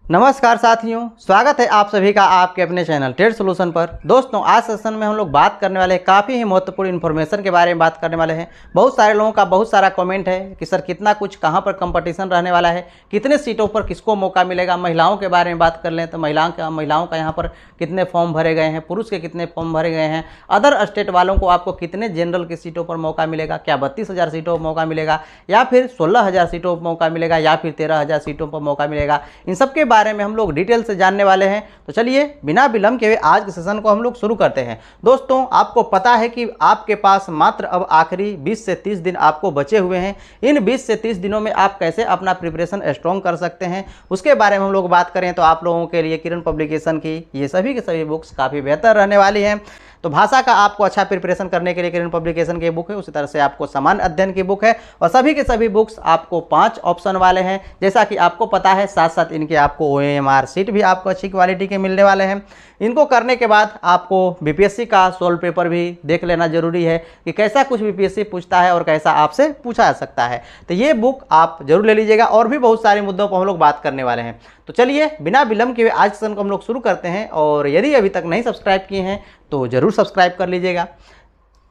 नमस्कार साथियों, स्वागत है आप सभी का आपके अपने चैनल ट्रेड सोल्यूशन पर। दोस्तों, आज सेशन में हम लोग बात करने वाले हैं काफ़ी ही महत्वपूर्ण इन्फॉर्मेशन के बारे में बात करने वाले हैं। बहुत सारे लोगों का बहुत सारा कमेंट है कि सर कितना कुछ कहां पर कंपटीशन रहने वाला है, कितने सीटों पर किसको मौका मिलेगा। महिलाओं के बारे में बात कर लें तो महिलाओं का यहाँ पर कितने फॉर्म भरे गए हैं, पुरुष के कितने फॉर्म भरे गए हैं, अदर स्टेट वालों को आपको कितने जनरल की सीटों पर मौका मिलेगा, क्या 32,000 सीटों पर मौका मिलेगा या फिर 16,000 सीटों पर मौका मिलेगा या फिर 13,000 सीटों पर मौका मिलेगा। इन सब के बारे में हम लोग डिटेल से जानने वाले हैं। तो चलिए बिना विलंब के आज के सेशन को हम लोग शुरू करते हैं। दोस्तों, आपको पता है कि आपके पास मात्र अब आखिरी 20 से 30 दिन आपको बचे हुए हैं। इन 20 से 30 दिनों में आप कैसे अपना प्रिपरेशन स्ट्रॉन्ग कर सकते हैं, उसके बारे में हम लोग बात करें तो आप लोगों के लिए किरण पब्लिकेशन की ये सभी की सभी बुक्स काफ़ी बेहतर रहने वाली हैं। तो भाषा का आपको अच्छा प्रिपरेशन करने के लिए किरण पब्लिकेशन की बुक है, उसी तरह से आपको सामान्य अध्ययन की बुक है और सभी के सभी बुक्स आपको 5 ऑप्शन वाले हैं। जैसा कि आपको पता है, साथ साथ इनके आपको OMR सीट भी आपको अच्छी क्वालिटी के मिलने वाले हैं। इनको करने के बाद आपको BPSC का सोल्व पेपर भी देख लेना जरूरी है कि कैसा कुछ BPSC पूछता है और कैसा आपसे पूछा जा सकता है। तो ये बुक आप जरूर ले लीजिएगा और भी बहुत सारे मुद्दों पर हम लोग बात करने वाले हैं। तो चलिए बिना विलंब के आज सेशन को हम लोग शुरू करते हैं। और यदि अभी तक नहीं सब्सक्राइब किए हैं तो ज़रूर सब्सक्राइब कर लीजिएगा।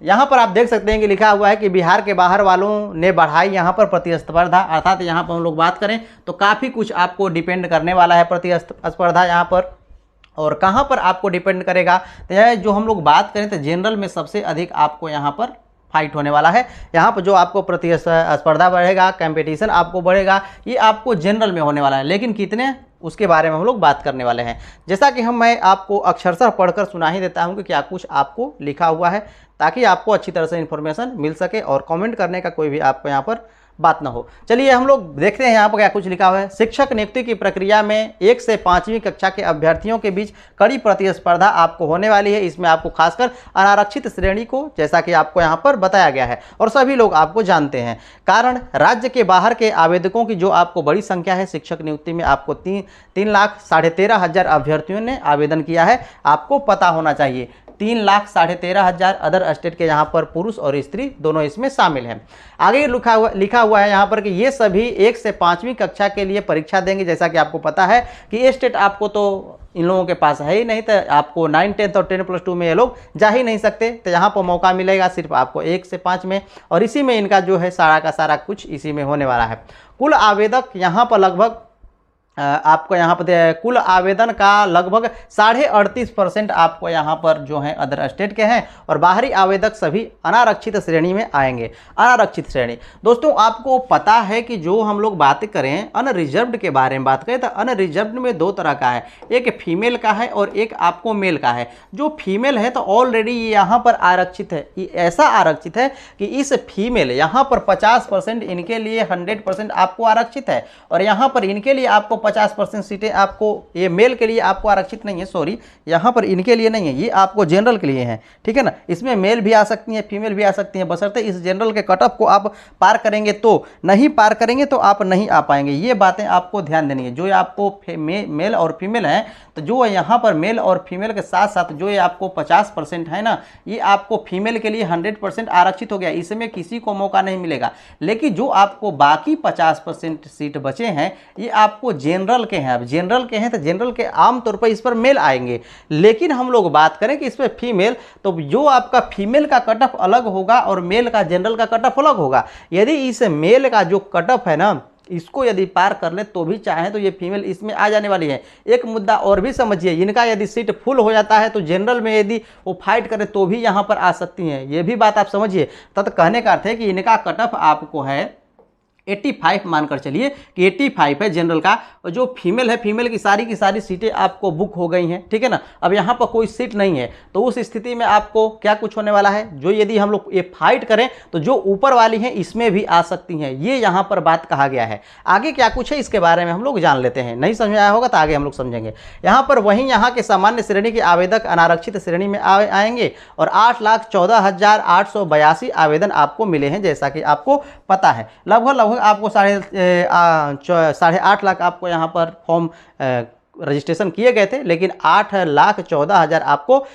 यहाँ पर आप देख सकते हैं कि लिखा हुआ है कि बिहार के बाहर वालों ने बढ़ाई यहाँ पर प्रतिस्पर्धा, अर्थात यहाँ पर हम लोग बात करें तो काफ़ी कुछ आपको डिपेंड करने वाला है प्रतिस्पर्धा यहाँ पर। और कहाँ पर आपको डिपेंड करेगा, तो जो हम लोग बात करें तो जनरल में सबसे अधिक आपको यहाँ पर फाइट होने वाला है। यहाँ पर जो आपको प्रतिस्पर्धा बढ़ेगा, कंपटीशन आपको बढ़ेगा, ये आपको जनरल में होने वाला है। लेकिन कितने, उसके बारे में हम लोग बात करने वाले हैं। जैसा कि मैं आपको अक्षरशः पढ़कर सुना ही देता हूं कि क्या कुछ आपको लिखा हुआ है, ताकि आपको अच्छी तरह से इन्फॉर्मेशन मिल सके और कमेंट करने का कोई भी आपको यहाँ पर बात ना हो। चलिए हम लोग देखते हैं यहाँ पर क्या कुछ लिखा हुआ है। शिक्षक नियुक्ति की प्रक्रिया में 1 से 5वीं कक्षा के अभ्यर्थियों के बीच कड़ी प्रतिस्पर्धा आपको होने वाली है। इसमें आपको खासकर अनारक्षित श्रेणी को, जैसा कि आपको यहाँ पर बताया गया है और सभी लोग आपको जानते हैं, कारण राज्य के बाहर के आवेदकों की जो आपको बड़ी संख्या है। शिक्षक नियुक्ति में आपको 3,13,500 अभ्यर्थियों ने आवेदन किया है, आपको पता होना चाहिए। 3,13,500 अदर स्टेट के यहाँ पर पुरुष और स्त्री दोनों इसमें शामिल हैं। आगे लिखा हुआ है यहाँ पर कि ये सभी 1 से 5वीं कक्षा के लिए परीक्षा देंगे। जैसा कि आपको पता है कि ये स्टेट आपको तो इन लोगों के पास है ही नहीं, तो आपको 9, 10 और 10+2 में ये लोग जा ही नहीं सकते। तो यहाँ पर मौका मिलेगा सिर्फ आपको 1 से 5 में, और इसी में इनका जो है सारा का सारा कुछ इसी में होने वाला है। कुल आवेदक यहाँ पर लगभग आपको यहाँ पर कुल आवेदन का लगभग 38.5% आपको यहाँ पर जो है अदर स्टेट के हैं और बाहरी आवेदक सभी अनारक्षित श्रेणी में आएंगे। अनारक्षित श्रेणी, दोस्तों आपको पता है कि जो हम लोग बात करें अनरिजर्व्ड के बारे में बात करें तो अनरिजर्व्ड में 2 तरह का है, एक फीमेल का है और एक आपको मेल का है। जो फीमेल है तो ऑलरेडी यहाँ पर आरक्षित है, ये ऐसा आरक्षित है कि इस फीमेल यहाँ पर 50% इनके लिए 100% आपको आरक्षित है और यहाँ पर इनके लिए आपको 50% सीटें आपको, ये मेल के लिए आपको आरक्षित नहीं है, सॉरी यहाँ पर इनके लिए नहीं है, ये आपको जनरल के लिए है, ठीक है ना। इसमें मेल भी आ सकती हैं, फीमेल भी आ सकती हैं, बशर्ते इस जनरल के कट ऑफ को आप पार करेंगे। तो नहीं पार करेंगे तो आप नहीं आ पाएंगे। ये बातें आपको ध्यान देनी है। जो आपको मेल और फीमेल हैं, तो जो यहाँ पर मेल और फीमेल के साथ साथ जो ये आपको 50% है ना, ये आपको फीमेल के लिए 100% आरक्षित हो गया, इसमें किसी को मौका नहीं मिलेगा। लेकिन जो आपको बाकी 50% सीट बचे हैं, ये आपको जनरल के हैं। अब जनरल के हैं तो जनरल के आमतौर पर इस पर मेल आएंगे, लेकिन हम लोग बात करें कि इस पर फीमेल, तो जो आपका फीमेल का कट ऑफ अलग होगा और मेल का जनरल का कट ऑफ अलग होगा। यदि इस मेल का जो कट ऑफ है ना, इसको यदि पार कर ले तो भी चाहें तो ये फीमेल इसमें आ जाने वाली है। एक मुद्दा और भी समझिए, इनका यदि सीट फुल हो जाता है तो जनरल में यदि वो फाइट करे तो भी यहाँ पर आ सकती हैं। ये भी बात आप समझिए। तब कहने का अर्थ है कि इनका कट ऑफ आपको है 85 मानकर चलिए कि 85 है जनरल का, और जो फीमेल है, फीमेल की सारी सीटें आपको बुक हो गई हैं, ठीक है ना। अब यहाँ पर कोई सीट नहीं है, तो उस स्थिति में आपको क्या कुछ होने वाला है, जो यदि हम लोग ये फाइट करें तो जो ऊपर वाली हैं इसमें भी आ सकती हैं। ये यहाँ पर बात कहा गया है। आगे क्या कुछ है इसके बारे में हम लोग जान लेते हैं। नहीं समझ आया होगा तो आगे हम लोग समझेंगे। यहाँ पर वहीं यहाँ के सामान्य श्रेणी के आवेदक अनारक्षित श्रेणी में आएंगे और 8,14,882 आवेदन आपको मिले हैं। जैसा कि आपको पता है, लगभग आपको 8.5 लाख आपको यहाँ पर फॉर्म रजिस्ट्रेशन किए गए थे, लेकिन 8,14,000 आपको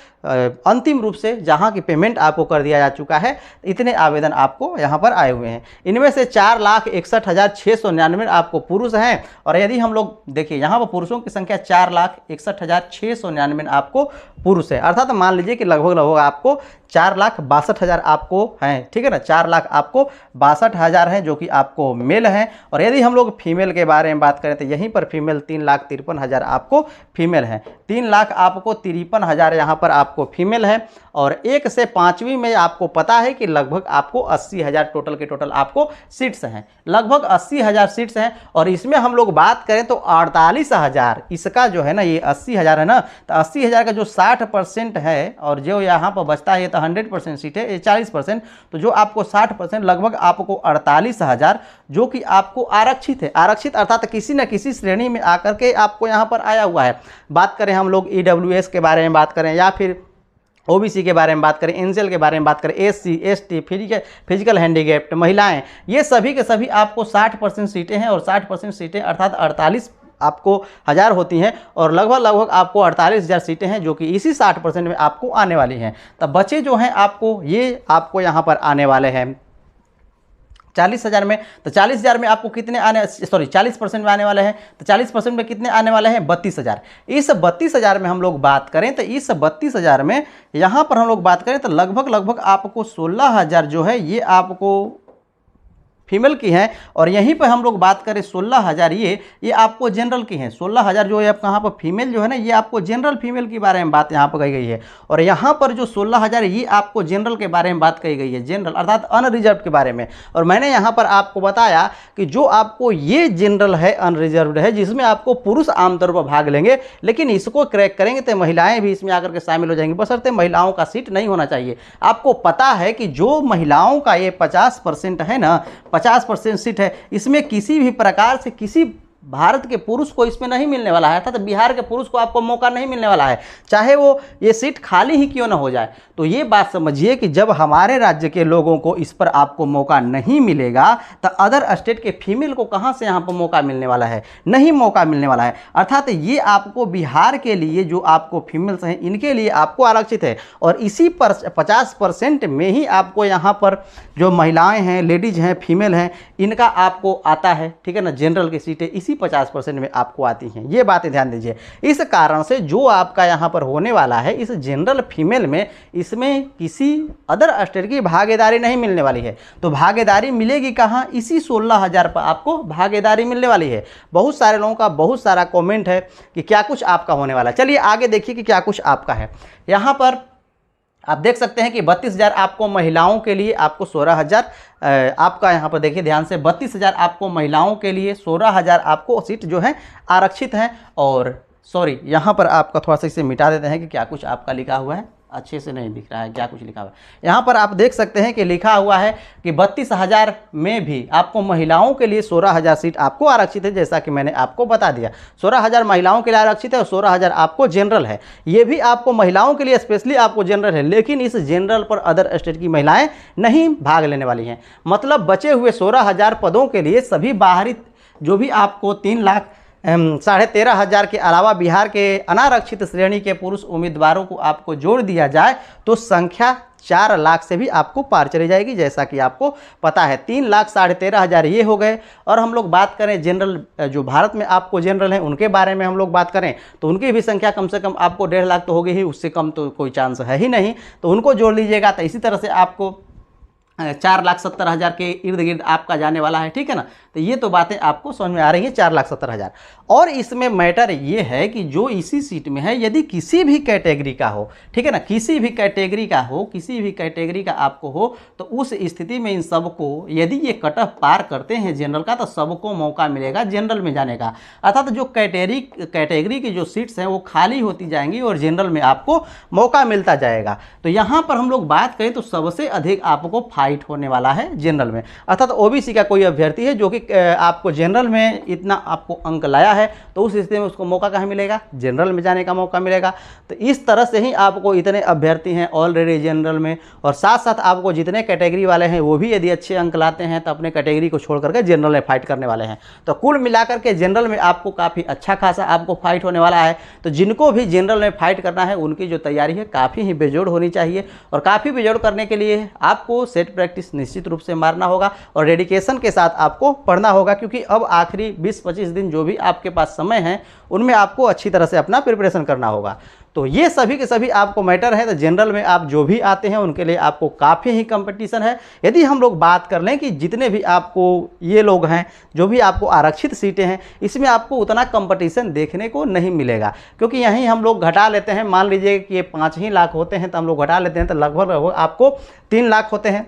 अंतिम रूप से जहां की पेमेंट आपको कर दिया जा चुका है, इतने आवेदन आपको यहां पर आए हुए हैं। इनमें से 4,61,699 आपको पुरुष हैं, और यदि हम लोग देखिए यहां पर पुरुषों की संख्या 4,61,699 आपको पुरुष है, अर्थात मान लीजिए कि लगभग आपको 4,62,000 आपको हैं, ठीक है ना, 4 लाख आपको 62,000 हैं जो कि आपको मेल हैं। और यदि हम लोग फीमेल के बारे में बात करें तो यहीं पर फीमेल 3,53,000 आपको फीमेल हैं, 3 लाख आपको 53,000 यहाँ पर आपको फीमेल है। और 1 से 5वीं में आपको पता है कि लगभग आपको 80,000 टोटल के टोटल आपको सीट्स हैं, लगभग 80,000 सीट्स हैं। और इसमें हम लोग बात करें तो 48,000 इसका जो है ना, ये 80,000 है ना, तो 80,000 का जो 60% है और जो यहाँ पर बचता है ये तो 100% सीट है, ये 40%, तो जो आपको 60% लगभग आपको 48,000 जो कि आपको आरक्षित है, आरक्षित अर्थात किसी न किसी श्रेणी में आकर के आपको यहाँ पर आया हुआ है। बात करें हम लोग EWS के बारे में बात करें, या फिर OBC के बारे में बात करें, एनसीएल के बारे में बात करें, SC ST फिजिकल हैंडीकैप्ड महिलाएं, ये सभी के सभी आपको 60% सीटें हैं। और 60% सीटें अर्थात 48 आपको हज़ार होती हैं, और लगभग आपको 48,000 सीटें हैं जो कि इसी 60% में आपको आने वाली हैं। तब बचे जो हैं आपको ये आपको यहाँ पर आने वाले हैं 40,000 में। तो 40,000 में आपको कितने 40% में आने वाले हैं, तो 40% में कितने आने वाले हैं 32,000। इस 32,000 में हम लोग बात करें तो इस 32,000 में यहाँ पर हम लोग बात करें तो लगभग आपको 16,000 जो है ये आपको फीमेल की हैं। और यहीं पर हम लोग बात करें 16,000 ये आपको जनरल की हैं। 16,000 जो है आपको यहाँ पर फीमेल जो है ना, ये आपको जनरल फीमेल के बारे में बात यहाँ पर कही गई है। और यहाँ पर जो 16,000 ये आपको जनरल के बारे में बात कही गई है, जनरल अर्थात अनरिजर्व के बारे में। और मैंने यहाँ पर आपको बताया कि जो आपको ये जनरल है, अनरिजर्व है, जिसमें आपको पुरुष आमतौर पर भाग लेंगे, लेकिन इसको क्रैक करेंगे तो महिलाएं भी इसमें आकर के शामिल हो जाएंगी, बशर्ते महिलाओं का सीट नहीं होना चाहिए। आपको पता है कि जो महिलाओं का ये 50% है ना, 50% सीट है, इसमें किसी भी प्रकार से किसी भारत के पुरुष को इसमें नहीं मिलने वाला है, अर्थात बिहार के पुरुष को आपको मौका नहीं मिलने वाला है, चाहे वो ये सीट खाली ही क्यों ना हो जाए। तो ये बात समझिए कि जब हमारे राज्य के लोगों को इस पर आपको मौका नहीं मिलेगा तो अदर स्टेट के फीमेल को कहाँ से यहाँ पर मौका मिलने वाला है, नहीं मौका मिलने वाला है। अर्थात ये आपको बिहार के लिए जो आपको फीमेल्स हैं इनके लिए आपको आरक्षित है, और इसी पर 50% में ही आपको यहाँ पर जो महिलाएँ हैं, लेडीज हैं, फीमेल हैं, इनका आपको आता है, ठीक है ना, जनरल की सीटें इसी 50% में आपको आती हैं। ये बातें ध्यान दीजिए। इस कारण से जो आपका यहाँ पर होने वाला है इस जनरल फीमेल में, इसमें किसी अदर स्टेट की भागीदारी नहीं मिलने वाली है। तो भागीदारी मिलेगी कहाँ, इसी 16,000 पर आपको भागीदारी मिलने वाली है। बहुत सारे लोगों का बहुत सारा कमेंट है कि क्या कुछ आपका होने वाला है। चलिए आगे देखिए कि क्या कुछ आपका है। यहाँ पर आप देख सकते हैं कि 32,000 आपको महिलाओं के लिए, आपको 16,000 आपका यहाँ पर देखिए ध्यान से, 32,000 आपको महिलाओं के लिए, 16,000 आपको सीट जो है आरक्षित हैं। और सॉरी, यहाँ पर आपका थोड़ा सा इसे मिटा देते हैं कि क्या कुछ आपका लिखा हुआ है, अच्छे से नहीं दिख रहा है क्या कुछ लिखा हुआ है। यहाँ पर आप देख सकते हैं कि लिखा हुआ है कि 32,000 में भी आपको महिलाओं के लिए 16,000 सीट आपको आरक्षित है, जैसा कि मैंने आपको बता दिया। 16,000 महिलाओं के लिए आरक्षित है और 16,000 आपको जनरल है। ये भी आपको महिलाओं के लिए स्पेशली आपको जनरल है, लेकिन इस जनरल पर अदर स्टेट की महिलाएं नहीं भाग लेने वाली हैं। मतलब बचे हुए 16,000 पदों के लिए सभी बाहरी जो भी आपको 3,13,500 के अलावा बिहार के अनारक्षित श्रेणी के पुरुष उम्मीदवारों को आपको जोड़ दिया जाए तो संख्या 4 लाख से भी आपको पार चली जाएगी, जैसा कि आपको पता है। 3,13,500 ये हो गए। और हम लोग बात करें जनरल, जो भारत में आपको जनरल हैं उनके बारे में हम लोग बात करें तो उनकी भी संख्या कम से कम आपको 1.5 लाख तो होगी ही, उससे कम तो कोई चांस है ही नहीं। तो उनको जोड़ लीजिएगा तो इसी तरह से आपको 4,70,000 के इर्द गिर्द आपका जाने वाला है, ठीक है ना। तो ये तो बातें आपको समझ में आ रही हैं, 4,70,000। और इसमें मैटर ये है कि जो इसी सीट में है, यदि किसी भी कैटेगरी का हो, ठीक है ना, किसी भी कैटेगरी का हो, किसी भी कैटेगरी का आपको हो, तो उस स्थिति में इन सबको यदि ये कट ऑफ पार करते हैं जनरल का, तो सबको मौका मिलेगा जनरल में जाने का। अर्थात जो कैटेगरी की जो सीट्स हैं वो खाली होती जाएंगी और जनरल में आपको मौका मिलता जाएगा। तो यहाँ पर हम लोग बात करें तो सबसे अधिक आपको फाइट होने वाला है जनरल में। अर्थात ओबीसी का कोई अभ्यर्थी है जो कि आपको जनरल में इतना आपको अंक लाया है, तो उस स्थिति में उसको मौका कहाँ मिलेगा, जनरल में जाने का मौका मिलेगा। तो इस तरह से ही आपको इतने अभ्यर्थी हैं ऑलरेडी जनरल में, और साथ साथ आपको जितने कैटेगरी वाले हैं वो भी यदि अच्छे अंक लाते हैं तो अपने कैटेगरी को छोड़ करके जनरल में फाइट करने वाले हैं। तो कुल मिलाकर के जनरल में आपको काफ़ी अच्छा खासा आपको फाइट होने वाला है। तो जिनको भी जनरल में फाइट करना है उनकी जो तैयारी है काफ़ी ही बेजोड़ होनी चाहिए, और काफ़ी बेजोड़ करने के लिए आपको सेट प्रैक्टिस निश्चित रूप से मारना होगा और डेडिकेशन के साथ आपको पढ़ना होगा, क्योंकि अब आखिरी 20-25 दिन जो भी आपके पास समय है उनमें आपको अच्छी तरह से अपना प्रिपरेशन करना होगा। तो ये सभी के सभी आपको मैटर है। तो जनरल में आप जो भी आते हैं उनके लिए आपको काफ़ी ही कंपटीशन है। यदि हम लोग बात कर लें कि जितने भी आपको ये लोग हैं जो भी आपको आरक्षित सीटें हैं, इसमें आपको उतना कंपटीशन देखने को नहीं मिलेगा, क्योंकि यहीं हम लोग घटा लेते हैं, मान लीजिए कि ये 5 ही लाख होते हैं तो हम लोग घटा लेते हैं तो लगभग आपको 3 लाख होते हैं,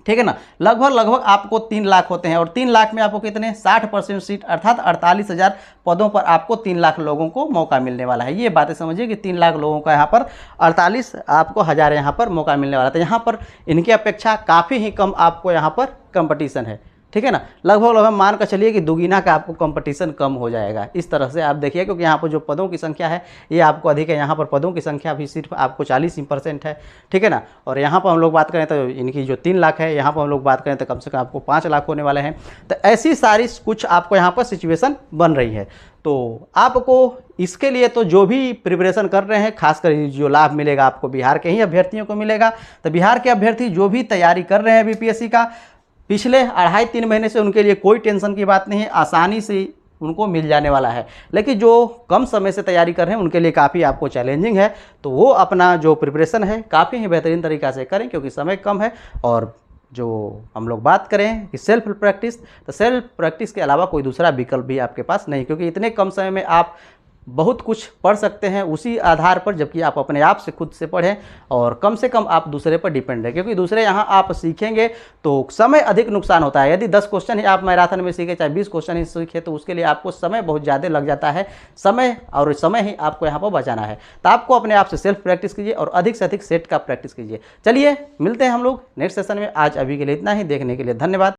ठीक है ना। लगभग आपको 3 लाख होते हैं, और 3 लाख में आपको कितने 60% सीट अर्थात 48,000 पदों पर आपको 3 लाख लोगों को मौका मिलने वाला है। ये बातें समझिए कि 3 लाख लोगों का यहाँ पर 48 आपको हज़ार यहाँ पर मौका मिलने वाला था। यहाँ पर इनकी अपेक्षा काफ़ी ही कम आपको यहाँ पर कंपटीशन है, ठीक है ना। लगभग मान कर चलिए कि दुगुना का आपको कंपटीशन कम हो जाएगा। इस तरह से आप देखिए, क्योंकि यहाँ पर जो पदों की संख्या है ये आपको अधिक है, यहाँ पर पदों की संख्या भी सिर्फ आपको 40% है, ठीक है ना। और यहाँ पर हम लोग बात करें तो इनकी जो 3 लाख है, यहाँ पर हम लोग बात करें तो कम से कम आपको 5 लाख होने वाले हैं। तो ऐसी सारी कुछ आपको यहाँ पर सिचुएशन बन रही है। तो आपको इसके लिए तो जो भी प्रिपरेशन कर रहे हैं, खासकर जो लाभ मिलेगा आपको बिहार के ही अभ्यर्थियों को मिलेगा। तो बिहार के अभ्यर्थी जो भी तैयारी कर रहे हैं बीपीएससी का, पिछले 2.5-3 महीने से उनके लिए कोई टेंशन की बात नहीं है, आसानी से उनको मिल जाने वाला है। लेकिन जो कम समय से तैयारी कर रहे हैं उनके लिए काफ़ी आपको चैलेंजिंग है। तो वो अपना जो प्रिपरेशन है काफ़ी ही बेहतरीन तरीक़ा से करें, क्योंकि समय कम है। और जो हम लोग बात करें कि सेल्फ प्रैक्टिस, तो सेल्फ प्रैक्टिस के अलावा कोई दूसरा विकल्प भी आपके पास नहीं, क्योंकि इतने कम समय में आप बहुत कुछ पढ़ सकते हैं उसी आधार पर, जबकि आप अपने आप से खुद से पढ़ें और कम से कम आप दूसरे पर डिपेंड रहें, क्योंकि दूसरे यहाँ आप सीखेंगे तो समय अधिक नुकसान होता है। यदि 10 क्वेश्चन ही आप मैराथन में सीखे, चाहे 20 क्वेश्चन ही सीखे, तो उसके लिए आपको समय बहुत ज़्यादा लग जाता है, समय ही आपको यहाँ पर बचाना है। तो आपको अपने आप से सेल्फ प्रैक्टिस कीजिए और अधिक से अधिक सेट का प्रैक्टिस कीजिए। चलिए मिलते हैं हम लोग नेक्स्ट सेशन में। आज अभी के लिए इतना ही, देखने के लिए धन्यवाद।